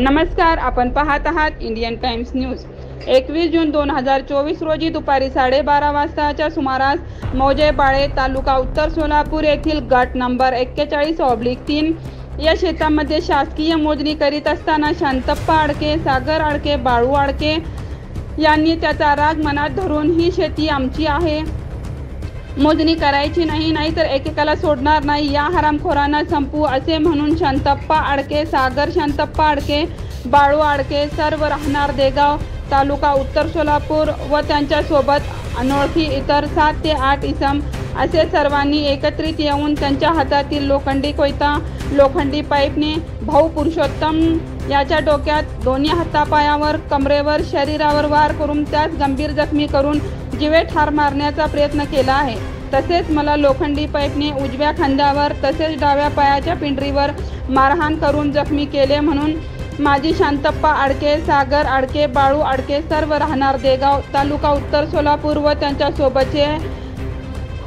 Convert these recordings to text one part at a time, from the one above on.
नमस्कार, आपण पाहत आहात इंडियन टाइम्स न्यूज। 21 जून 2024 रोजी दुपारी 12:30 वाजताच्या सुमारास मौजे बाळे तालुका उत्तर सोलापूर येथील गट नंबर 41/3 या शेतामध्ये शासकीय मोजणी करीत असताना शांतप्पा आडके, सागर आडके, बाळू आडके यांनी त्याचा राग मनात धरून ही शेती आमची आहे, मोजणी करायची नाही, नाहीतर एकेकाला सोडणार नाही, या हरामखोरांना संपू असे म्हणून शांतप्पा आडके, सागर शांतप्पा आडके, बाळू आडके सर्व राहणार देगाव तालुका उत्तर सोलापूर व त्यांच्या सोबत अनोळखी इतर 7 ते 8 इसम असे सर्वांनी एकत्रित येऊन त्यांच्या हातातील लोखंडी कोयता, लोखंडी पाईपने भाऊ पुरुषोत्तम याच्या डोक्यात, दोन्ही हातापायावर, कमरेवर, शरीरावर वार करून त्यास गंभीर जखमी करून जीवे ठार मारण्याचा प्रयत्न केला आहे। तसेच मला लोखंडी पाईपने उजव्या खांद्यावर तसेच डाव्या पायाच्या पिंडरीवर मारहाण करून जखमी केले म्हणून माझी शांतप्पा आडके, सागर आडके, बाळू आडके सर्व राहणार देगाव तालुका उत्तर सोलापूर व त्यांच्या सोबतचे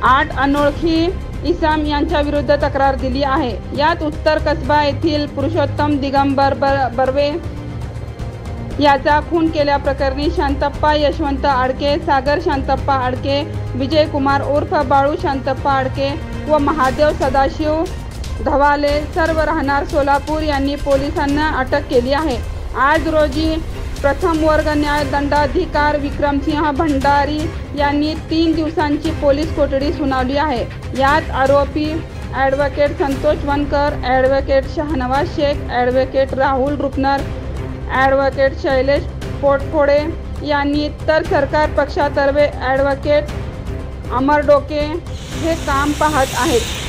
8 अनोळखी इसम यांच्या विरुद्ध तक्रार दिली आहे। यात उत्तर कसबा येथील पुरुषोत्तम दिगंबर बर्वे याचा खून केल्याप्रकरणी शांतप्पा यशवंत आडके, सागर शांतप्पा आडके, विजय कुमार उर्फ बाळू शांतप्पा आडके व महादेव सदाशिव धवाले सर्व राहणार सोलापूर यांनी पोलिसांना अटक केली आहे। आज रोजी प्रथम वर्ग न्यायदंडाधिकारी विक्रमसिंह भंडारी यांनी 3 दिवसांची पोलीस कोठडी सुनावली आहे। यात आरोपी advocate Santosh Vankar, advocate Shahnawaz Shaikh, advocate Rahul Rupnar, advocate Shailesh Potphode यांनी तर सरकार पक्षातर्फे ॲडव्होकेट अमर डोके हे काम पाहत आहेत।